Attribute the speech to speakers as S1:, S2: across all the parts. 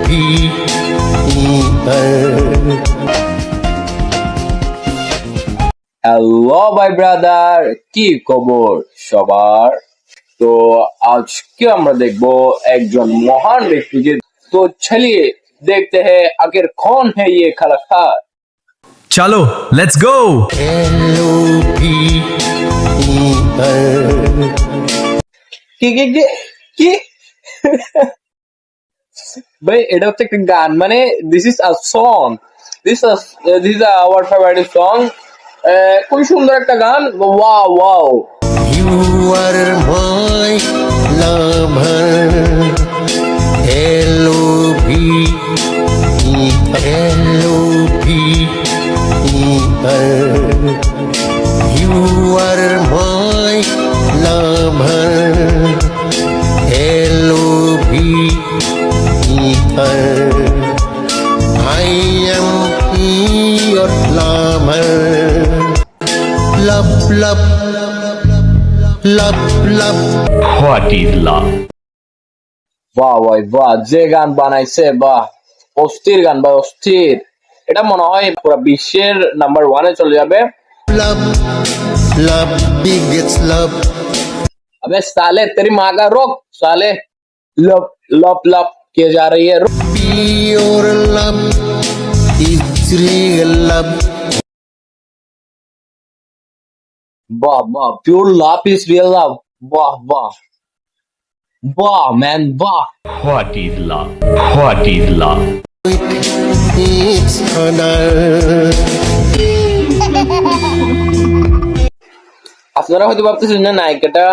S1: भी ऊपर।
S2: হ্যালো ভাই ব্রাদার, কি খবর সবার? তো আজকে আমরা দেখবো একজন মহান ব্যক্তিকে। তো চলিए देखते हैं आखिर कौन है ये कलाकार।
S3: चलो लेट्स गो।
S1: एलो भी ऊपर।
S2: কি ভাই, এটা হচ্ছে একটা গান, মানে this is a song, this hour favourite song. খুবই সুন্দর একটা গান। Wow wow.
S1: You are my lover. L-O-V-E-R. You are my lover. L-O-V-E-R. I am your lover. Love, love, love, love.
S3: What is love?
S2: বাহ ভাই বাহ, যে গান বানাইছে, বাহ, অস্থির গান ভাই, অস্থির। এটা মনে হয় পুরো বিশ্বের নাম্বার ওয়ানে চলে যাবে।
S1: Love, love begets love.
S2: अबे साले, तेरी माँ का रोक साले। लप लप लप किए जा रही है।
S1: Pure love is real love.
S2: वाह वाह, pure love is real love. वाह वाह वाह मैन वाह।
S3: What is love? What is love?
S1: It's honor.
S2: আপনারা হয়তো ভাবতেছেন যে নায়িকাটা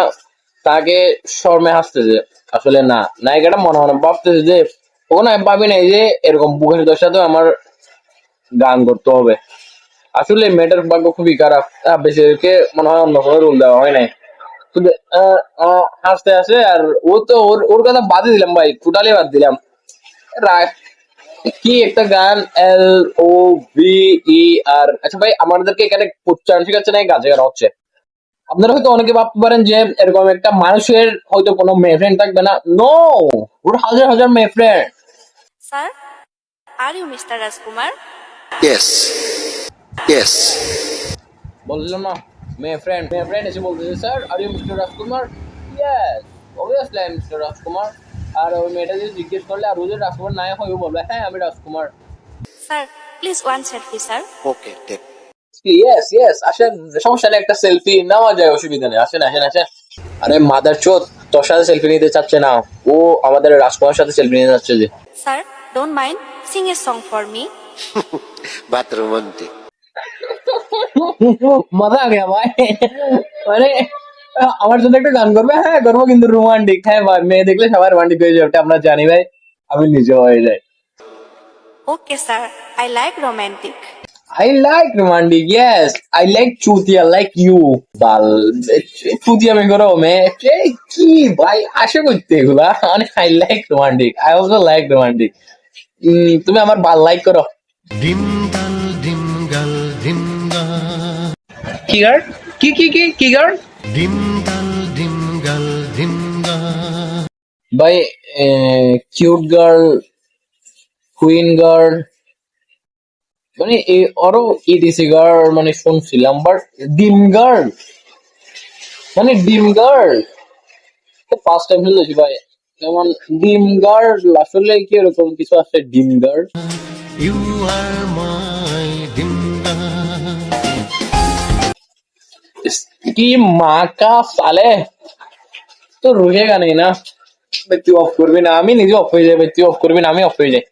S2: তাকে শর্মে হাসতেছে, আসলে না, নায়িকাটা মনে মনে ভাবতেছে যে ওখানে আমি ভাবি নাই যে এরকম বুকের সাথে আমার গান করতে হবে। আসলে মেয়েটার ভাগ্য খুবই খারাপ, বেশিকে মনে হয় অন্য কোনো রোল দেওয়া হয় নাই। শুধু হাসতে আসে, আর ও তো ওর কথা বাদই দিলাম ভাই, টোটালি বাদ দিলাম। কি একটা গান, L-O-V-E-R। আচ্ছা ভাই, আমাদেরকে এখানে উচ্চারণ শিখাচ্ছে না, গাছে গান হচ্ছে। আপনারা হয়তো অনেকে ভাবতে পারেন যে এরকম একটা মানুষের হয়তো কোনো মেয়ে ফ্রেন্ড থাকবে না। নো, ওর হাজার হাজার মেয়ে friend.
S4: Sir, are you Mr. Rajkumar?
S1: Yes. Yes.
S2: বললাম না, মেয়ে ফ্রেন্ড এসে বলতেছে, sir are you mister Rajkumar? Yes, obviously I am mister Rajkumar. আর ওই মেয়েটা যদি জিজ্ঞেস করলে আর ও যদি রাজকুমার না হয়, ও বলবে হ্যাঁ আমি রাজকুমার।
S4: Sir, please one selfie, sir.
S1: Okay, take.
S2: Yes yes, আসেন, সমস্যা নেই, একটা সেলফি নেওয়া যায়, অসুবিধা নেই, আসেন আসেন আসেন। আরে মাদার চোদ, তোর সাথে সেলফি নিতে চাচ্ছে না, ও আমাদের রাজকুমারের সাথে সেলফি নিতে চাচ্ছে যে।
S4: Sir, don't mind, sing a song for me.
S1: But romantic.
S2: মজা আ গেয়া ভাই, মানে আমার জন্য একটা গান করবে? হ্যাঁ করবো, কিন্তু রোমান্টিক। হ্যাঁ ভাই, মেয়ে দেখলে সবাই রোমান্টিক হয়ে যাবে, আমরা জানি ভাই, আমি নিজে হয়ে যাই।
S4: Okay, sir, I like romantic.
S2: I like romantic, yes. I like chutia like you. বাল, চুতিয়া আমি করো মেয়ে, কি ভাই আশা করতে এগুলা, মানে I like romantic, I also like romantic। তুমি আমার বাল লাইক করো।
S1: Dimgal, dimgal, dimgal.
S2: কি গার্ড? কি গার্ড?
S1: Dimgal, dimgal, dimgal.
S2: ভাই, কিউট গার্ল, কুইন গার্ল, মানে আরো ইডিসি গার্ল মানে শুনছিলাম, বাট ডিম গার্ল, মানে ডিম গার্ল ফার্স্ট টাইম শুনতেছি ভাই। যেমন ডিম গার্ল, আসলে কি এরকম কিছু আছে ডিম girl?
S1: You are my dimgal.
S2: কি মা কা সালে, তো রুহেগা নেই না ভাই, তুই অফ করবি না, আমি নিজে অফ হয়ে যাই ভাই, তুই অফ করবি না, আমি অফ হয়ে যাই।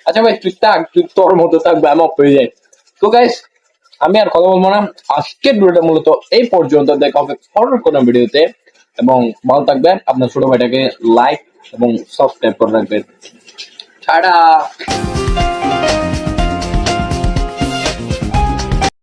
S2: আচ্ছা ভাই তুই থাক, তুই তোর মতো থাকবে, আমি অফ হয়ে যাই। তো গাইস, আমি আর কথা বলবো না, আজকের ভিডিওটা মূলত এই পর্যন্ত। দেখা হবে পরের কোনো ভিডিওতে, এবং ভালো থাকবেন। আপনার ছোট ভাইটাকে লাইক এবং সাবস্ক্রাইব করে রাখবেন। টাটা।